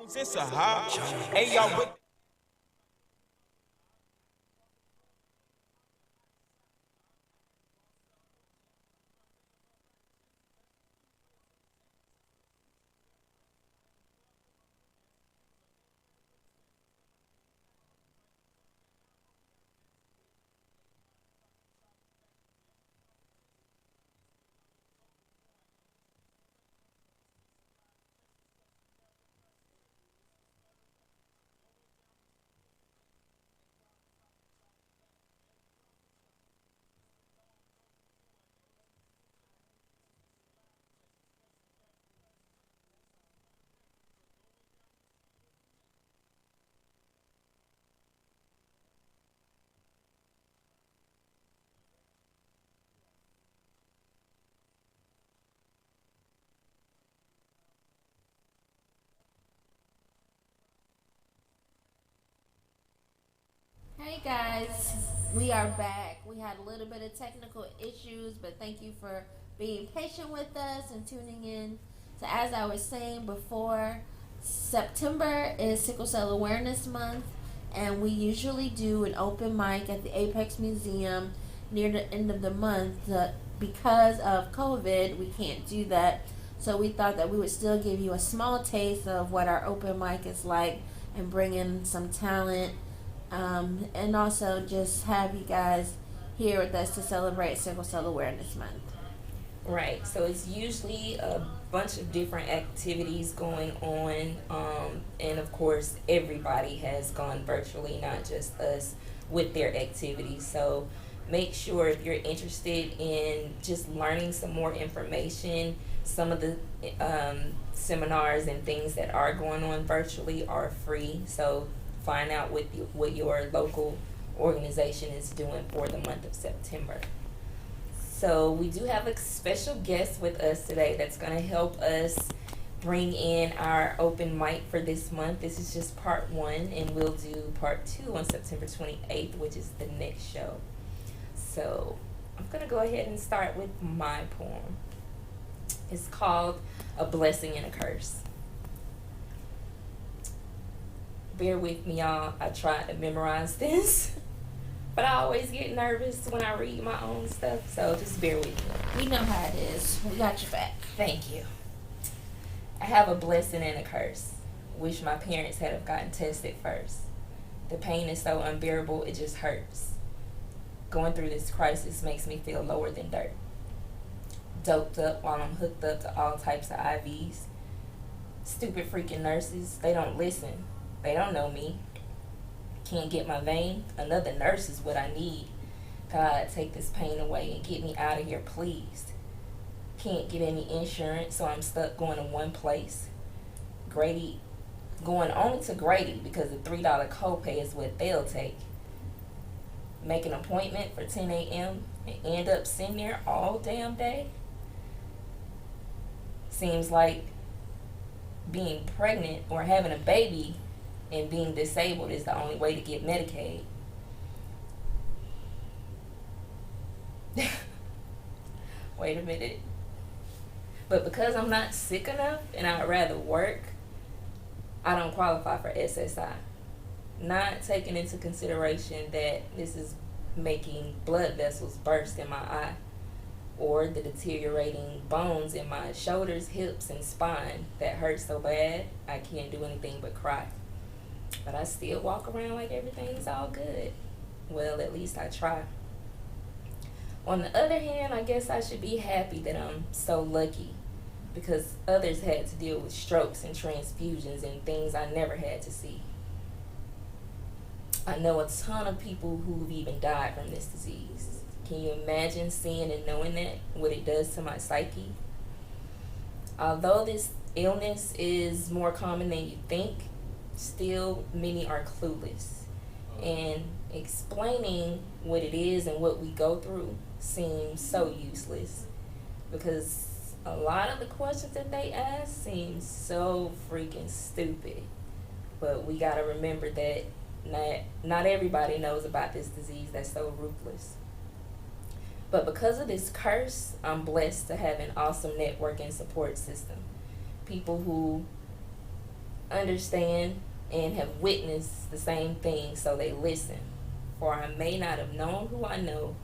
It's a hop. Hey, y'all, with Hey guys, we are back. We had a little bit of technical issues, but thank you for being patient with us and tuning in. So, as I was saying before, September is Sickle Cell Awareness Month, and we usually do an open mic at the Apex Museum near the end of the month. Because of COVID, we can't do that. So, we thought that we would still give you a small taste of what our open mic is like and bring in some talent, and also just have you guys here with us to celebrate Sickle Cell Awareness Month. Right. So it's usually a bunch of different activities going on. And of course, everybody has gone virtually, not just us, with their activities. So make sure if you're interested in just learning some more information, some of the seminars and things that are going on virtually are free. So find out what your local organization is doing for the month of September. So we do have a special guest with us today that's going to help us bring in our open mic for this month. This is just part one, and we'll do part two on September 28th, which is the next show. So I'm going to go ahead and start with my poem. It's called A Blessing and a Curse. Bear with me, y'all. I tried to memorize this. But I always get nervous when I read my own stuff, so just bear with me. We know how it is. We got your back. Thank you. I have a blessing and a curse. Wish my parents had have gotten tested first. The pain is so unbearable, it just hurts. Going through this crisis makes me feel lower than dirt. Doped up while I'm hooked up to all types of IVs. Stupid freaking nurses, they don't listen. They don't know me. Can't get my vein, another nurse is what I need. God, take this pain away and get me out of here, please. Can't get any insurance, so I'm stuck going to one place. Grady, going only to Grady because the $3 copay is what they'll take. Make an appointment for 10 a.m. and end up sitting there all damn day. Seems like being pregnant or having a baby and being disabled is the only way to get Medicaid. Wait a minute. But because I'm not sick enough and I'd rather work, I don't qualify for SSI. Not taking into consideration that this is making blood vessels burst in my eye, or the deteriorating bones in my shoulders, hips, and spine that hurt so bad I can't do anything but cry. But I still walk around like everything's all good. Well, at least I try. On the other hand, I guess I should be happy that I'm so lucky, because others had to deal with strokes and transfusions and things I never had to see. I know a ton of people who've even died from this disease. Can you imagine seeing and knowing that, what it does to my psyche? Although this illness is more common than you think, still many are clueless. And explaining what it is and what we go through seems so useless, because a lot of the questions that they ask seem so freaking stupid. But we gotta remember that not everybody knows about this disease that's so ruthless. But because of this curse, I'm blessed to have an awesome network and support system. People who understand and have witnessed the same thing, so they listen. For I may not have known who I know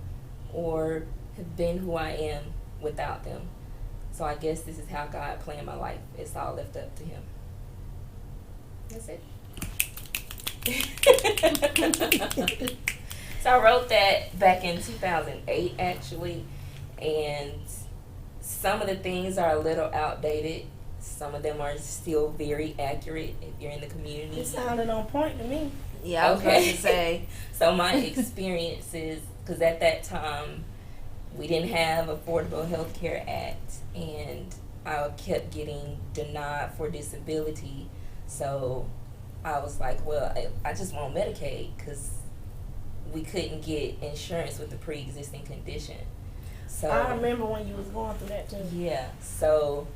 or have been who I am without them. So I guess this is how God planned my life. It's all left up to Him. That's it. So I wrote that back in 2008, actually, and some of the things are a little outdated. Some of them are still very accurate if you're in the community. It sounded on point to me. Yeah, I was about to say. So my experiences, because at that time, we didn't have Affordable Health Care Act, and I kept getting denied for disability. So I was like, well, I just want Medicaid, because we couldn't get insurance with the pre-existing condition. So I remember when you was going through that too. yeah, so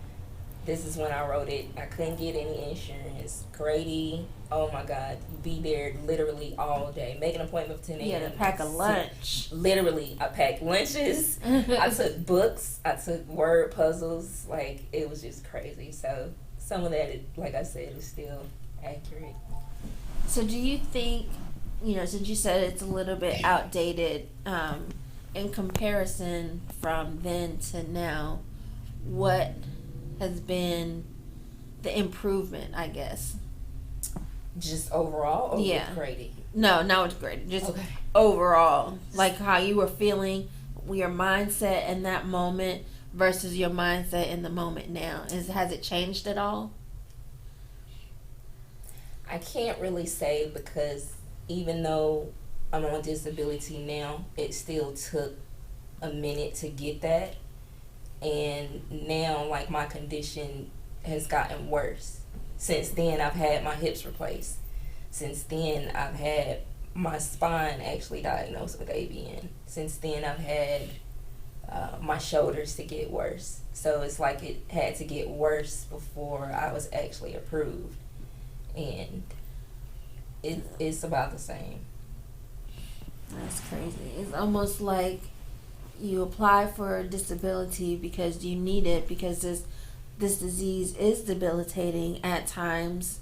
this is when I wrote it. I couldn't get any insurance. Grady, oh my God, be there literally all day. Make an appointment for 10 a.m. You had to pack a lunch. Literally, I packed lunches. I took books. I took word puzzles. Like, it was just crazy. So some of that, like I said, is still accurate. So do you think, since you said it's a little bit outdated, in comparison from then to now, what has been the improvement, I guess? Just overall, or Yeah. with Grady? No, not with Grady. Just Okay. overall, like how you were feeling, your mindset in that moment versus your mindset in the moment now. Has it changed at all? I can't really say, because even though I'm on disability now, it still took a minute to get that. And now, like, my condition has gotten worse. Since then, I've had my hips replaced. Since then, I've had my spine actually diagnosed with ABN. Since then, I've had my shoulders to get worse. So it's like it had to get worse before I was actually approved. And it's about the same. That's crazy. It's almost like you apply for a disability because you need it, because this disease is debilitating at times,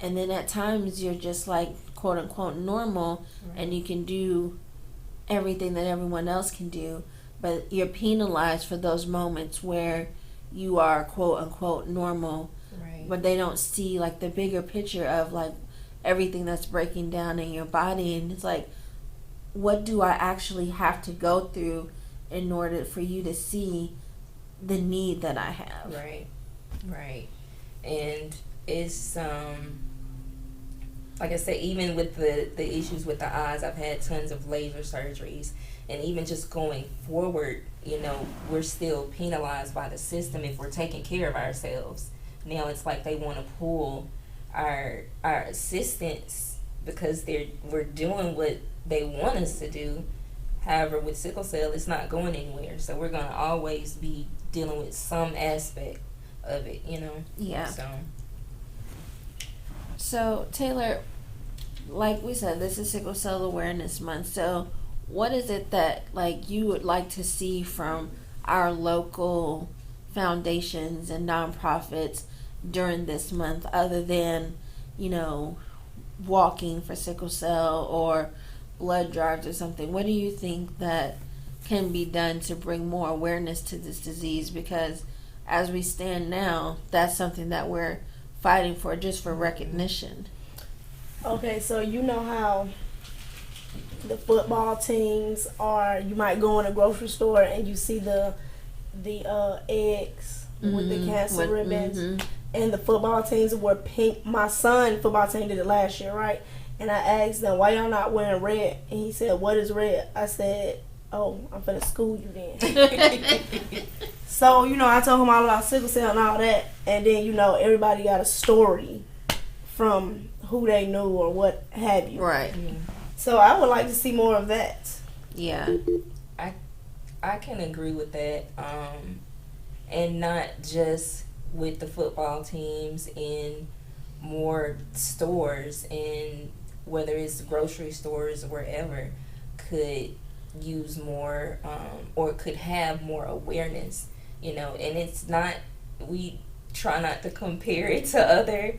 and then at times you're just like quote unquote normal, Right. and you can do everything that everyone else can do, but you're penalized for those moments where you are quote unquote normal, Right. but they don't see like the bigger picture of like everything that's breaking down in your body. And it's like, what do I actually have to go through in order for you to see the need that I have? Right. And it's like I said, even with the issues with the eyes, I've had tons of laser surgeries, and even just going forward, we're still penalized by the system if we're taking care of ourselves. Now it's like they want to pull our assistance because we're doing what they want us to do. However, with sickle cell, it's not going anywhere. So we're going to always be dealing with some aspect of it, Yeah. So, Taylor, like we said, this is Sickle Cell Awareness Month. So what is it that like you would like to see from our local foundations and nonprofits during this month, other than, walking for sickle cell or blood drives or something? What do you think that can be done to bring more awareness to this disease? Because as we stand now, that's something that we're fighting for, just for recognition. Okay, so you know how the football teams are, you might go in a grocery store and you see the eggs with the cancer ribbons, and the football teams were pink. My son football team did it last year, right? And I asked them, why y'all not wearing red? And he said, what is red? I said, oh, I'm finna school you then. So, I told him all about sickle cell and all that. And then, everybody got a story from who they knew or what have you. Right. So I would like to see more of that. Yeah. I can agree with that. And not just with the football teams, in more stores, and whether it's grocery stores or wherever, could use more or could have more awareness, and it's not, we try not to compare it to other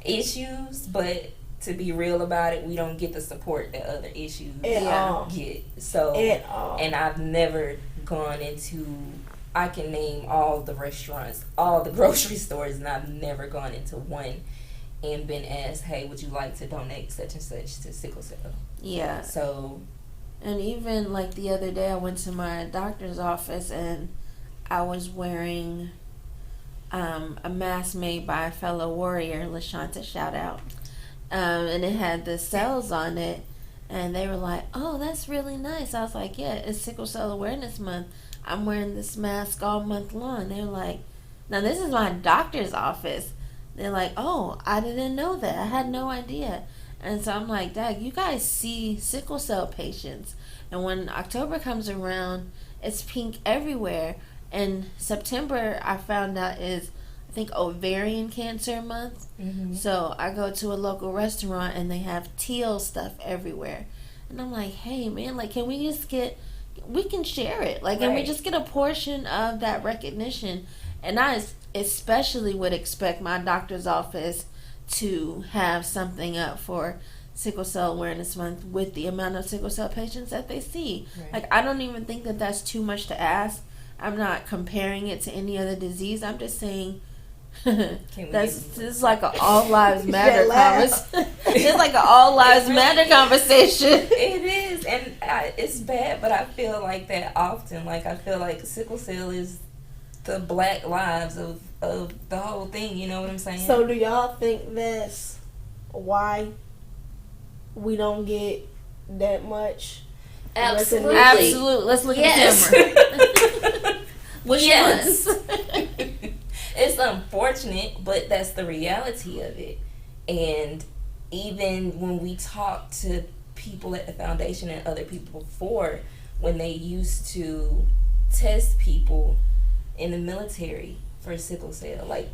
issues, but to be real about it, we don't get the support that other issues get. So, and I've never gone into, I can name all the restaurants, all the grocery stores, and I've never gone into one and been asked, hey, would you like to donate such and such to sickle cell? Yeah. So, and even like the other day, I went to my doctor's office and I was wearing a mask made by a fellow warrior, LaShanta, shout out. And it had the cells on it, and they were like, oh, that's really nice. I was like, yeah, it's Sickle Cell Awareness Month. I'm wearing this mask all month long. They're like, now this is my doctor's office. They're like, oh, I didn't know that. I had no idea. And so I'm like, Dad, you guys see sickle cell patients. And when October comes around, it's pink everywhere. And September, I found out, is I think ovarian cancer month. Mm-hmm. So I go to a local restaurant and they have teal stuff everywhere. And I'm like, hey man, like, can we just we can share it. Like, can we just get a portion of that recognition? And I especially would expect my doctor's office to have something up for Sickle Cell Awareness Month with the amount of sickle cell patients that they see. Right. Like, I don't even think that that's too much to ask. I'm not comparing it to any other disease. I'm just saying this is like an all lives matter conversation. It's like an all lives matter conversation. It is, and it's bad, but I feel like that often. Like, I feel like sickle cell is the black lives of the whole thing. You know what I'm saying? So, do y'all think that's why we don't get that much? Absolutely. Absolutely. Let's look at the camera. Which one? It's unfortunate, but that's the reality of it. And even when we talk to people at the foundation and other people before, when they used to test people in the military for sickle cell, like,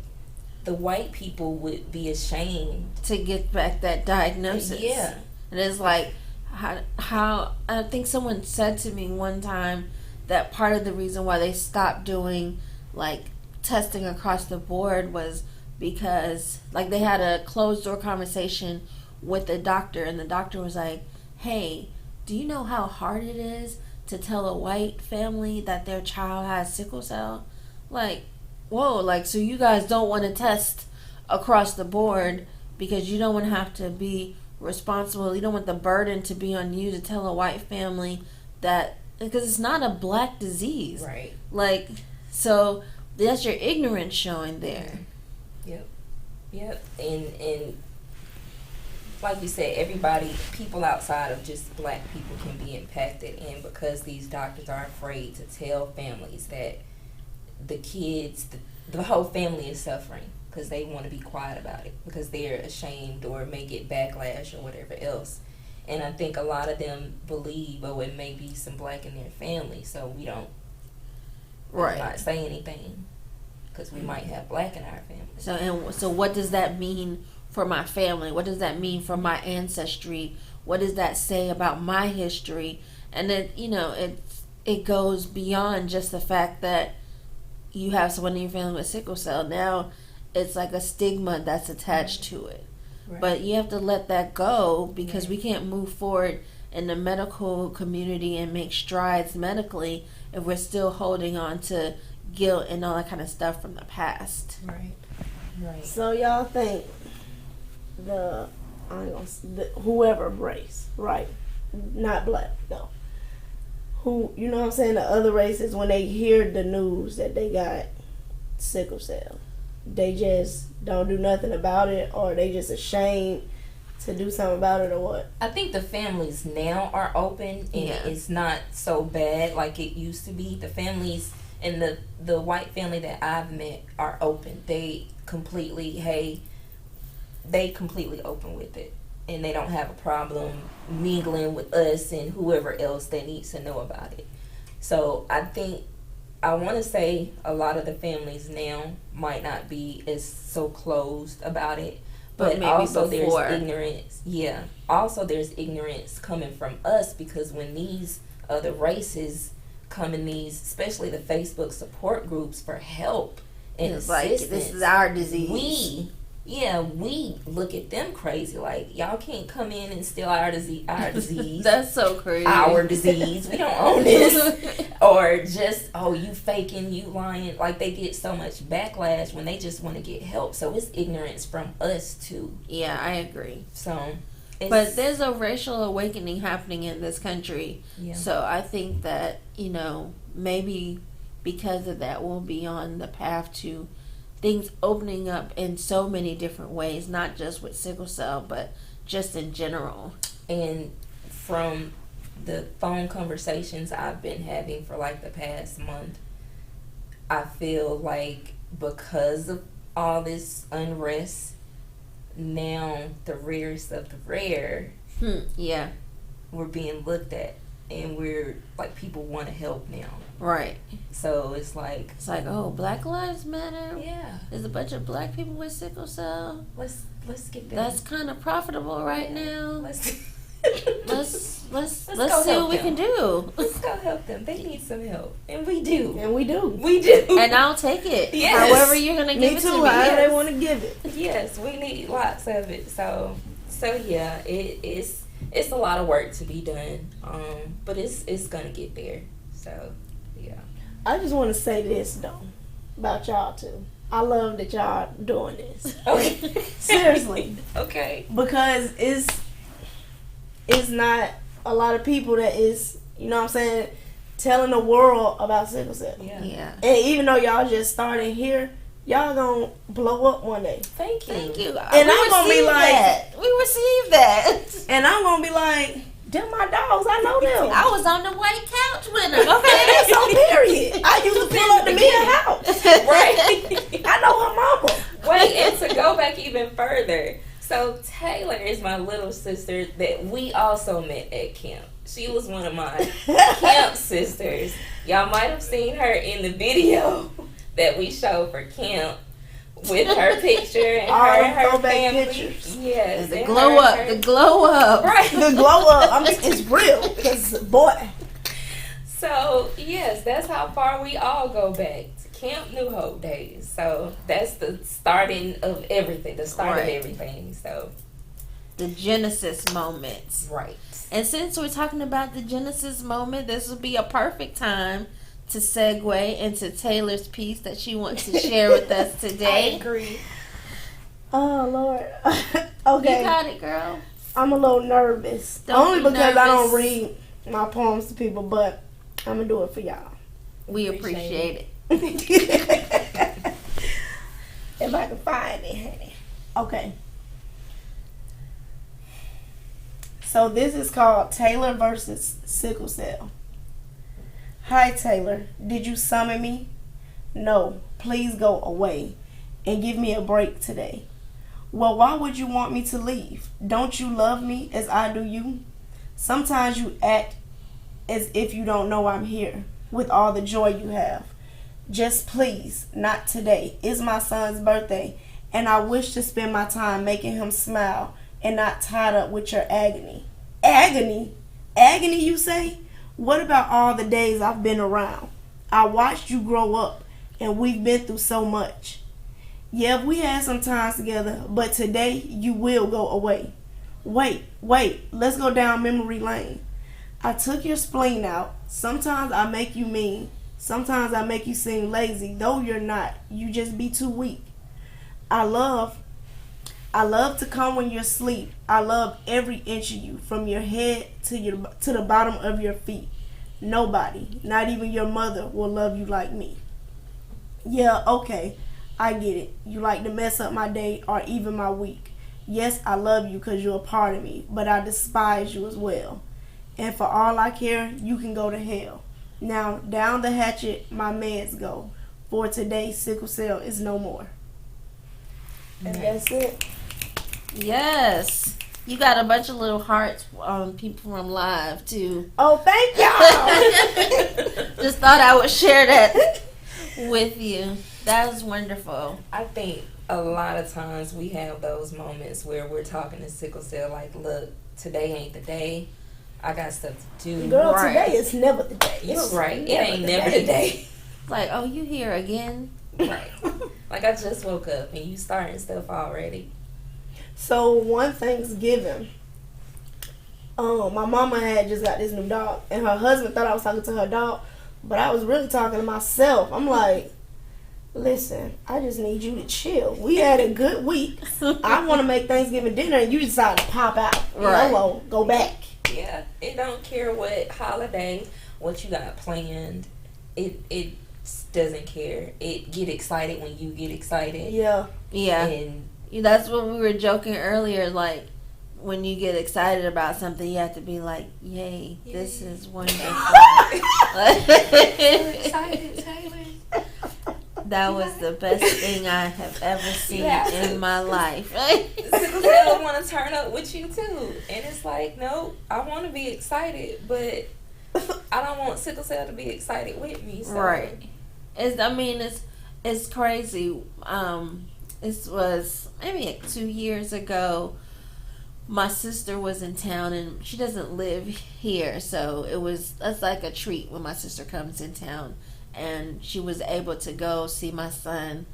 the white people would be ashamed to get back that diagnosis. Yeah. And it's like, how I think someone said to me one time that part of the reason why they stopped doing like testing across the board was because like they had a closed door conversation with the doctor, and the doctor was like, hey, do you know how hard it is to tell a white family that their child has sickle cell? Like, whoa, like, so you guys don't want to test across the board because you don't want to have to be responsible. You don't want the burden to be on you to tell a white family that, because it's not a black disease. Right. Like, so that's your ignorance showing there. Yep. And like we said, people outside of just black people can be impacted, and because these doctors are afraid to tell families that the kids, the whole family is suffering, because they want to be quiet about it, because they're ashamed or may get backlash or whatever else. And I think a lot of them believe, oh, it may be some black in their family, so we don't not say anything, because we might have black in our family. So what does that mean for my family? What does that mean for my ancestry? What does that say about my history? And then, it goes beyond just the fact that you have someone in your family with sickle cell. Now it's like a stigma that's attached to it. Right. But you have to let that go, because we can't move forward in the medical community and make strides medically if we're still holding on to guilt and all that kind of stuff from the past. Right. So y'all think whoever race, right? Not black, no. Who, you know what I'm saying, the other races, when they hear the news that they got sickle cell, they just don't do nothing about it, or they just ashamed to do something about it, or what? I think the families now are open, and it's not so bad like it used to be. The families and the white family that I've met are open. They completely open with it, and they don't have a problem mingling with us and whoever else that needs to know about it. So I want to say a lot of the families now might not be as so closed about it, but also there's ignorance. Yeah, also there's ignorance coming from us, because when these other races come in these, especially the Facebook support groups for help and assistance, like, this is our disease. We yeah, we look at them crazy like y'all can't come in and steal our disease. That's so crazy. Our disease. We don't own this. Or just, oh, you faking, you lying. Like, they get so much backlash when they just want to get help. So it's ignorance from us too. Yeah, I agree. So, but there's a racial awakening happening in this country. Yeah. So I think that, maybe because of that, we'll be on the path to things opening up in so many different ways, not just with sickle cell, but just in general. And from the phone conversations I've been having for like the past month, I feel like because of all this unrest, now the rarest of the rare, yeah, we're being looked at, and we're like, people want to help now. Right. So it's like, oh, Black Lives Matter. Yeah. There's a bunch of black people with sickle cell. Let's get that. That's kind of profitable right now. Let's see what we can do. Let's go help them. They need some help, and we do. And I'll take it. Yes. However you're gonna give it to me. However they want to give it. Yes, we need lots of it. So yeah, it's a lot of work to be done. But it's gonna get there. So yeah. I just want to say this though about y'all too. I love that y'all doing this. Okay. Seriously. Okay. Because it's not a lot of people that is, telling the world about sickle cell. Yeah. And even though y'all just starting here, y'all gonna blow up one day. Thank you. And I'm gonna be like, we received that. And I'm gonna be like, them my dogs, I know them. I was on the white couch with them. Okay, so period. I used to pull up to Mia's house. Right. I know her mama. Wait, and to go back even further, so Taylor is my little sister that we also met at camp. She was one of my camp sisters. Y'all might have seen her in the video that we showed for camp with her picture and her family. Pictures. Yes, the glow up. Right. The glow up. It's real. Because, boy. So, yes, that's how far we all go back. Camp New Hope days. So that's the starting of everything. The start of everything. So the Genesis moments. Right. And since we're talking about the Genesis moment, this will be a perfect time to segue into Taylor's piece that she wants to share with us today. I agree. Oh Lord. Okay. You got it, girl. I'm a little nervous. Only because I don't read my poems to people, but I'm gonna do it for y'all. We appreciate it. If I can find it, honey. Okay. So this is called Taylor versus Sickle Cell. Hi Taylor, did you summon me? No, please go away and give me a break today. Well, why would you want me to leave? Don't you love me as I do you? Sometimes you act as if you don't know I'm here with all the joy you have. Just please, not today. It's my son's birthday, and I wish to spend my time making him smile and not tied up with your agony. Agony? Agony, you say? What about all the days I've been around? I watched you grow up, and we've been through so much. Yeah, we had some times together, but today you will go away. Wait, let's go down memory lane. I took your spleen out. Sometimes I make you mean. Sometimes I make you seem lazy, though you're not. You just be too weak. I love to come when you're asleep. I love every inch of you, from your head to the bottom of your feet. Nobody, not even your mother, will love you like me. Yeah, okay, I get it. You like to mess up my day or even my week. Yes, I love you because you're a part of me, but I despise you as well. And for all I care, you can go to hell. Now, down the hatchet, my meds go. For today, sickle cell is no more. And that's it. Yes. You got a bunch of little hearts on people from live, too. Oh, thank y'all. Just thought I would share that with you. That was wonderful. I think a lot of times we have those moments where we're talking to sickle cell like, look, today ain't the day. I got stuff to do. Girl, today is never the day. You're right. It ain't never the day. Like, oh, you here again? Right. Like, like I just woke up and you starting stuff already. So one Thanksgiving, my mama had just got this new dog, and her husband thought I was talking to her dog, but I was really talking to myself. I'm like, listen, I just need you to chill. We had a good week. I want to make Thanksgiving dinner, and you decide to pop out. Right. YOLO, go back. Yeah, it don't care what holiday, what you got planned. It doesn't care. It get excited when you get excited. Yeah. Yeah. And That's what we were joking earlier. Like, when you get excited about something, you have to be like, yay, this is wonderful. excited, Taylor. That was the best thing I have ever seen in my life. Sickle cell want to turn up with you too, and it's like, no, I want to be excited, but I don't want sickle cell to be excited with me. So. Right. It's crazy. This was maybe like 2 years ago. My sister was in town, and she doesn't live here, so that's like a treat when my sister comes in town. And she was able to go see my son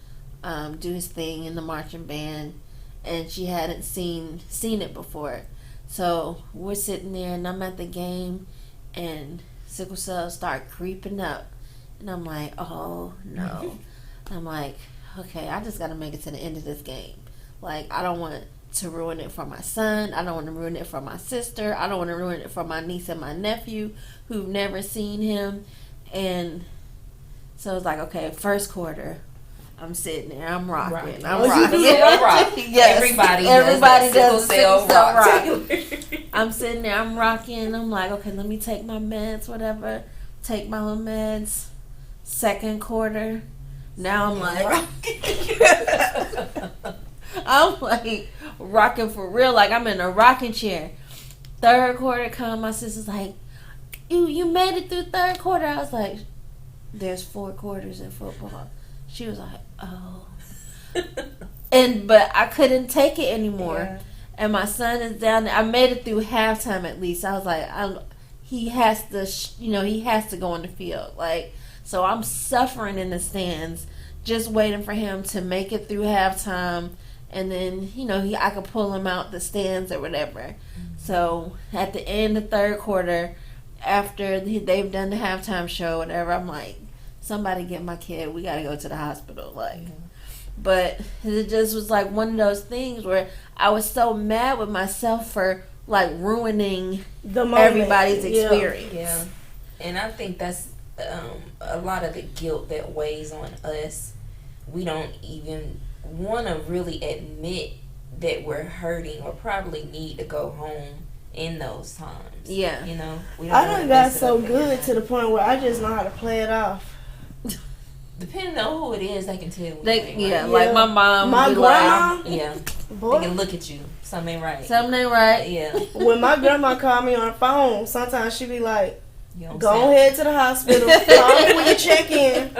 do his thing in the marching band, and she hadn't seen it before. So we're sitting there, and I'm at the game, and sickle cells start creeping up, and I'm like, oh no. I'm like, okay, I just got to make it to the end of this game. Like, I don't want to ruin it for my son. I don't want to ruin it for my sister. I don't want to ruin it for my niece and my nephew who've never seen him. And so it's like, okay, first quarter, I'm sitting there, I'm rocking. I'm rocking. Yes, everybody does sickle cell rock. I'm sitting there, I'm rocking. I'm like, okay, let me take my meds, whatever. Take my little meds. Second quarter, now I'm like, I'm like rocking for real, like I'm in a rocking chair. Third quarter come, my sister's like, you made it through third quarter. I was like, there's 4 quarters in football. She was like, oh. But I couldn't take it anymore. Yeah. And my son is down there. I made it through halftime at least. I was like, he has to go on the field. Like, so I'm suffering in the stands, just waiting for him to make it through halftime, and then I could pull him out the stands or whatever. Mm-hmm. So at the end of third quarter, after they've done the halftime show, whatever, I'm like, somebody get my kid. We gotta go to the hospital. Like, mm-hmm. But it just was like one of those things where I was so mad with myself for like ruining everybody's experience. Yeah, and I think that's a lot of the guilt that weighs on us. We don't even want to really admit that we're hurting or probably need to go home in those times. Yeah. We don't I done got so good to the point where I just know how to play it off. Depending on who it is, they can tell. Like my mom. My grandma? Boy. They can look at you. Something ain't right. Something ain't right. Yeah. When my grandma called me on the phone, sometimes she be like, go ahead to the hospital. Call me when you check in.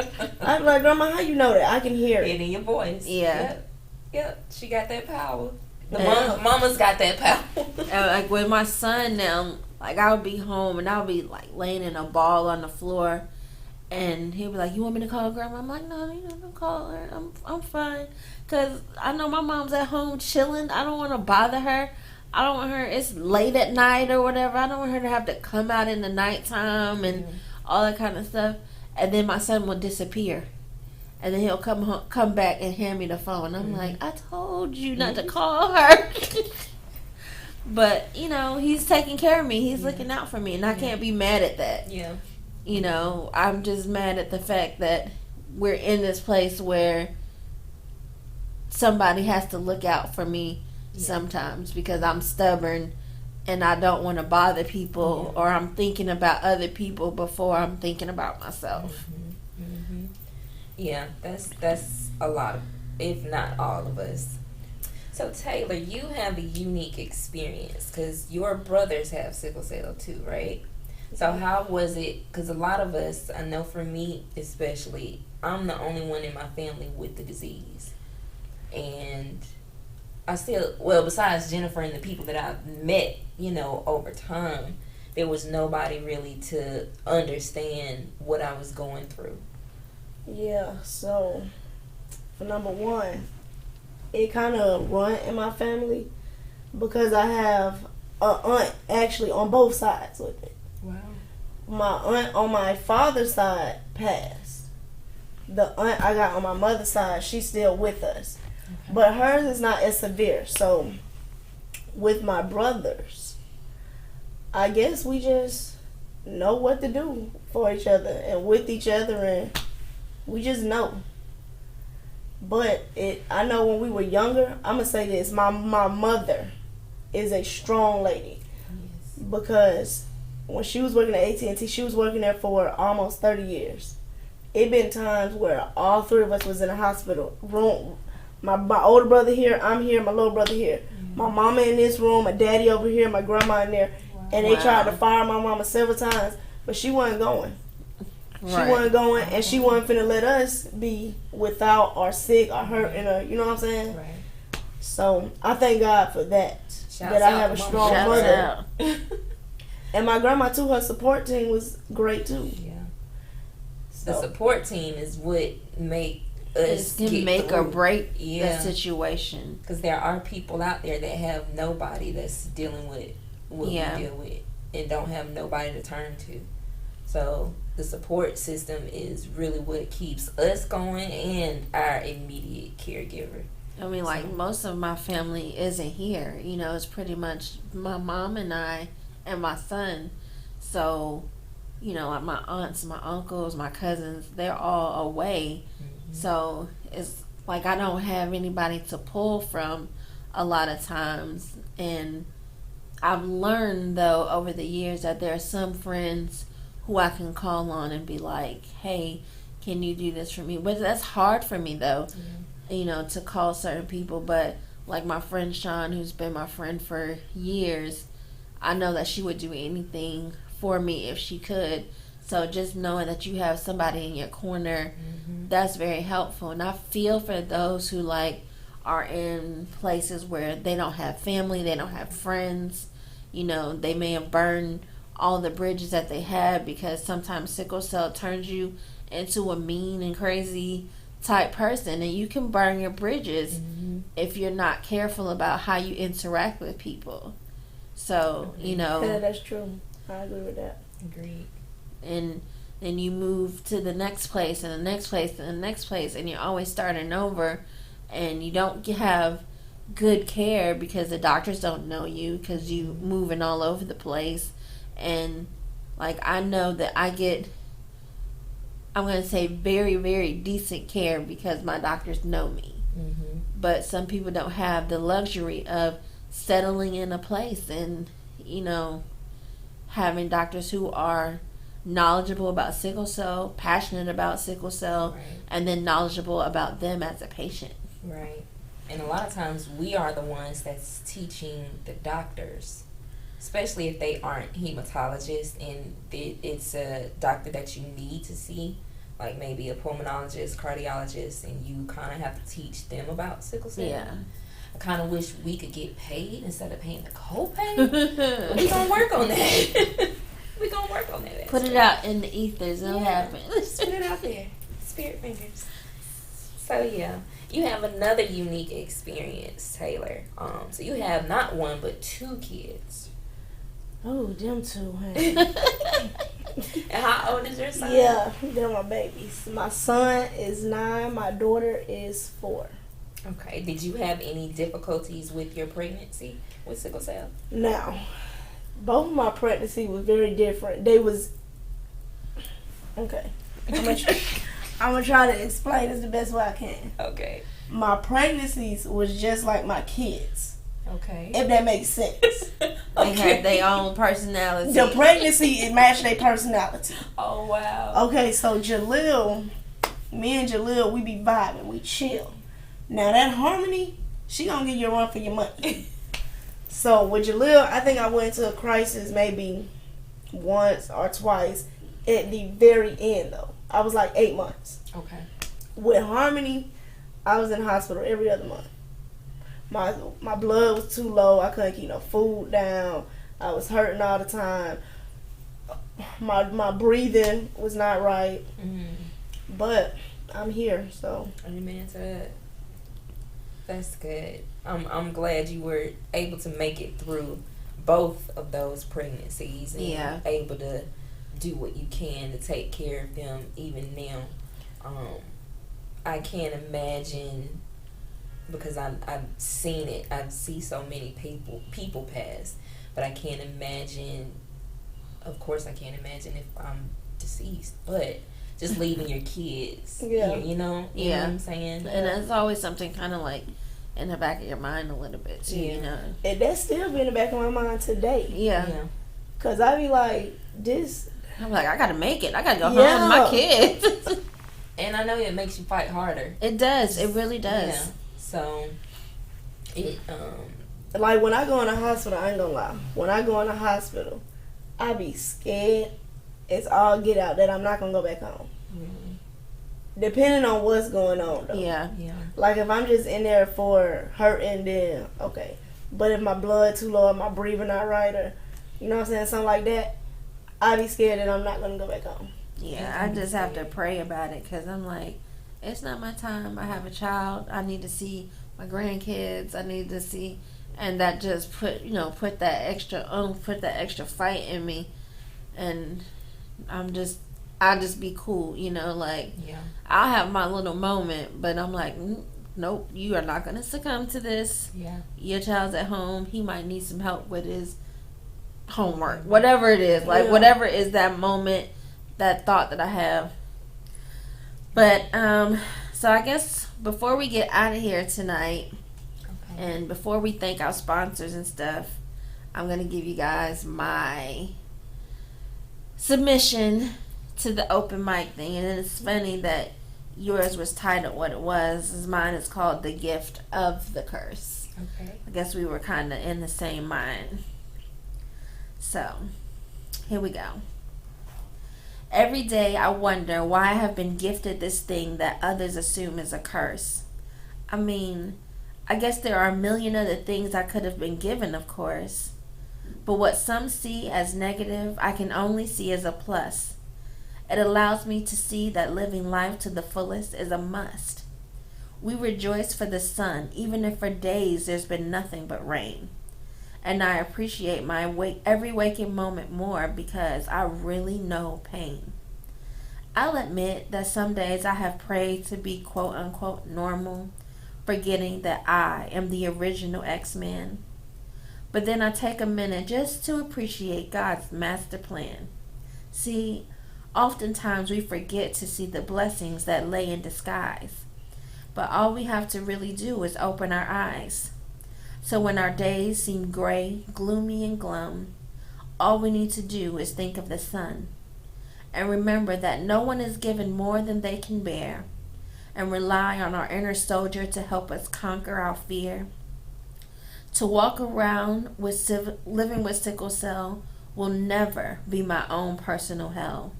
I be like, Grandma, how you know that? I can hear it. In your voice. Yeah. Yep. She got that power. Mama's got that power. Like with my son now, like I'll be home and I'll be like laying in a ball on the floor, and he'll be like, "You want me to call Grandma?" I'm like, "No, don't call her. I'm fine." Cause I know my mom's at home chilling. I don't want to bother her. I don't want her. It's late at night or whatever. I don't want her to have to come out in the nighttime and all that kind of stuff. And then my son will disappear, and then he'll come back and hand me the phone. I'm like, I told you not to call her. But he's taking care of me. He's looking out for me, and I can't be mad at that. Yeah. I'm just mad at the fact that we're in this place where somebody has to look out for me sometimes because I'm stubborn and I don't want to bother people, or I'm thinking about other people before I'm thinking about myself. Yeah, that's a lot of, if not all of us. So Taylor, you have a unique experience because your brothers have sickle cell too, right? So how was it? Because a lot of us, I know for me especially, I'm the only one in my family with the disease. And I still, besides Jennifer and the people that I've met, over time, there was nobody really to understand what I was going through. Yeah, so for number one, it kind of run in my family because I have an aunt actually on both sides with it. Wow. My aunt on my father's side passed. The aunt I got on my mother's side, she's still with us. Okay. But hers is not as severe. So with my brothers, I guess we just know what to do for each other and with each other, and we just know. But I know when we were younger, I'm gonna say this, my mother is a strong lady. Yes. Because when she was working at AT&T, she was working there for almost 30 years. It been times where all three of us was in a hospital room. My older brother here, I'm here, my little brother here. Mm-hmm. My mama in this room, my daddy over here, my grandma in there. Wow. And they tried to fire my mama several times, but she wasn't going. Right. She wasn't going, and she wasn't finna let us be without or sick or hurt, you know what I'm saying? Right. So I thank God for that. That I have a strong mother. And my grandma too, her support team was great too. Yeah. So. The support team is what make us can make or break the situation. Because there are people out there that have nobody that's dealing with what we deal with and don't have nobody to turn to. So the support system is really what keeps us going and our immediate caregiver. I mean, like, most of my family isn't here. You know, it's pretty much my mom and I and my son. So, you know, like my aunts, my uncles, my cousins, they're all away. Mm-hmm. So it's like I don't have anybody to pull from a lot of times. And I've learned, though, over the years that there are some friends who I can call on and be like, hey, can you do this for me? But that's hard for me, though. Mm-hmm. You know, to call certain people. But like my friend Sean, who's been my friend for years, I know that she would do anything for me if she could. So just knowing that you have somebody in your corner, mm-hmm. that's very helpful. And I feel for those who like are in places where they don't have family, they don't have friends. You know, they may have burned all the bridges that they had, because sometimes sickle cell turns you into a mean and crazy type person, and you can burn your bridges mm-hmm. if you're not careful about how you interact with people. So, you know, yeah, that's true. I agree with that. Agreed. And then you move to the next place and the next place and the next place, and you're always starting over, and you don't have good care because the doctors don't know you because you moving all over the place. And like, I know that I get, I'm going to say, very, very decent care because my doctors know me. Mm-hmm. But some people don't have the luxury of settling in a place and, you know, having doctors who are knowledgeable about sickle cell, passionate about sickle cell, right. and then knowledgeable about them as a patient. Right. And a lot of times we are the ones that's teaching the doctors, especially if they aren't hematologists and it's a doctor that you need to see, like maybe a pulmonologist, cardiologist, and you kind of have to teach them about sickle cell. Yeah. I kind of wish we could get paid instead of paying the copay. But we gonna work on that. We gonna work on that. Put it out in the ethers. It'll happen. Put it out there. Spirit fingers. So yeah, you have another unique experience, Taylor. So you have not one but two kids. Oh, them two, huh? And how old is your son? Yeah, they're my babies. My son is 9. My daughter is 4. Okay. Did you have any difficulties with your pregnancy with sickle cell? No. Both of my pregnancy was very different. They was... Okay. I'm gonna try to explain this the best way I can. Okay. My pregnancies was just like my kids. Okay. If that makes sense. They had their own personality. The pregnancy, it matched their personality. Oh, wow. Okay, so Jalil, me and Jalil, we be vibing. We chill. Now, that Harmony, she gonna give you a run for your money. So, with Jalil, I think I went into a crisis maybe once or twice at the very end, though. I was like 8 months. Okay. With Harmony, I was in the hospital every other month. My blood was too low. I couldn't keep no food down. I was hurting all the time. My breathing was not right. Mm-hmm. But I'm here. So amen to that. That's good. I'm glad you were able to make it through both of those pregnancies and able to do what you can to take care of them even now. I can't imagine, because I've seen it. I've seen so many people pass, but I can't imagine. Of course, I can't imagine if I'm deceased, but just leaving your kids. Yeah. You know what I'm saying? And that's always something kind of like in the back of your mind a little bit too, you know. And that's still be in the back of my mind today. Yeah. Cause I be like, this. I'm like, I gotta make it. I gotta go home with my kids. And I know it makes you fight harder. It does. It really does. Yeah. So, it like when I go in the hospital, I ain't gonna lie. When I go in the hospital, I be scared. It's all get out that I'm not gonna go back home. Mm-hmm. Depending on what's going on, though. Yeah. Like if I'm just in there for hurting, then okay. But if my blood too low, or my breathing not right, or you know what I'm saying, something like that, I be scared that I'm not gonna go back home. Yeah, I just have to pray about it because I'm like, it's not my time. I have a child. I need to see my grandkids. I need to see, and that just put that extra fight in me, and I'll just be cool, like I'll have my little moment, but I'm like, nope, you are not gonna succumb to this. Yeah, your child's at home. He might need some help with his homework, whatever it is, whatever is that moment. That thought that I have. But so I guess before we get out of here tonight, and before we thank our sponsors and stuff, I'm gonna give you guys my submission to the open mic thing. And it's funny that yours was titled what it was. Mine is called The Gift of the Curse. Okay. I guess we were kind of in the same mind. So here we go. Every day I wonder why I have been gifted this thing that others assume is a curse. I mean, I guess there are a million other things I could have been given, of course. But what some see as negative, I can only see as a plus. It allows me to see that living life to the fullest is a must. We rejoice for the sun, even if for days there's been nothing but rain. And I appreciate my every waking moment more because I really know pain. I'll admit that some days I have prayed to be quote-unquote normal, forgetting that I am the original X-Man. But then I take a minute just to appreciate God's master plan. See, oftentimes we forget to see the blessings that lay in disguise. But all we have to really do is open our eyes. So when our days seem gray, gloomy, and glum, all we need to do is think of the sun. And remember that no one is given more than they can bear. And rely on our inner soldier to help us conquer our fear. To walk around living with sickle cell will never be my own personal hell.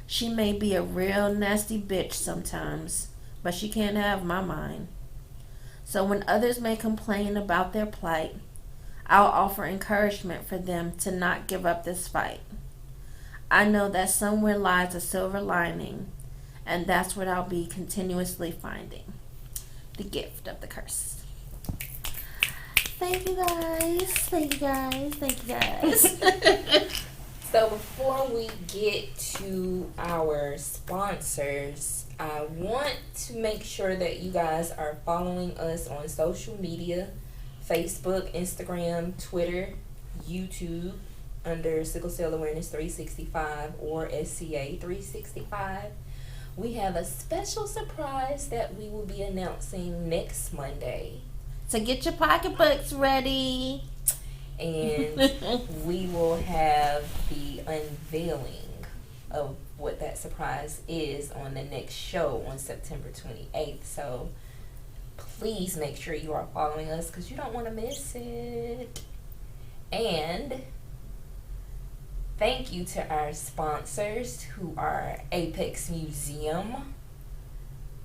She may be a real nasty bitch sometimes, but she can't have my mind. So when others may complain about their plight, I'll offer encouragement for them to not give up this fight. I know that somewhere lies a silver lining, and that's what I'll be continuously finding. The gift of the curse. Thank you guys. Thank you guys. Thank you guys. So before we get to our sponsors, I want to make sure that you guys are following us on social media, Facebook, Instagram, Twitter, YouTube, under Sickle Cell Awareness 365 or SCA 365. We have a special surprise that we will be announcing next Monday. So get your pocketbooks ready. And we will have the unveiling of what that surprise is on the next show on September 28th. So please make sure you are following us because you don't want to miss it. And thank you to our sponsors who are Apex Museum,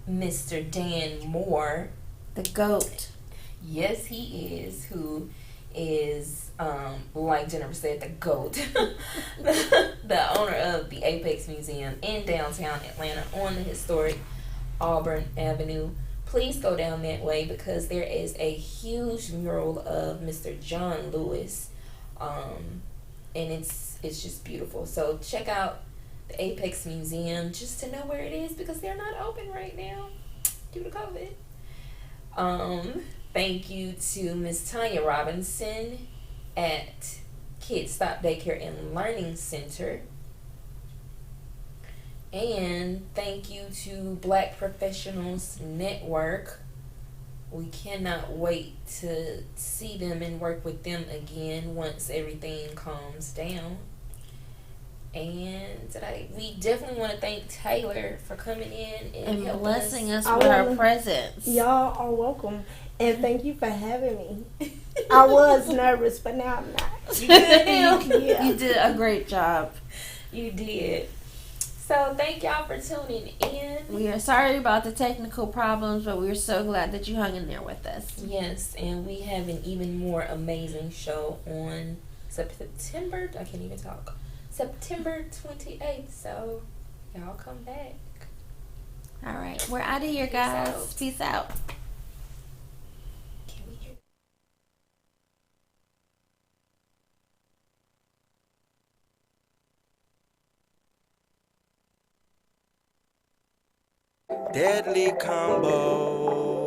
Mr. Dan Moore. The GOAT. Yes, he is, who is, like Jennifer said, the GOAT, the owner of the Apex Museum in downtown Atlanta on the historic Auburn Avenue. Please go down that way because there is a huge mural of Mr. John Lewis, and it's just beautiful. So check out the Apex Museum just to know where it is because they're not open right now due to COVID. Thank you to Miss Tanya Robinson at Kids Stop Daycare and Learning Center. And thank you to Black Professionals Network. We cannot wait to see them and work with them again once everything calms down. And we definitely want to thank Taylor for coming in and blessing us with her presence. Y'all are welcome. And thank you for having me. I was nervous, but now I'm not. You good now? Yeah. You did a great job. You did. So thank y'all for tuning in. We are sorry about the technical problems, but we're so glad that you hung in there with us. Yes, and we have an even more amazing show on September 28th. So y'all come back. All right, we're out of here, guys. Peace out. Deadly combo.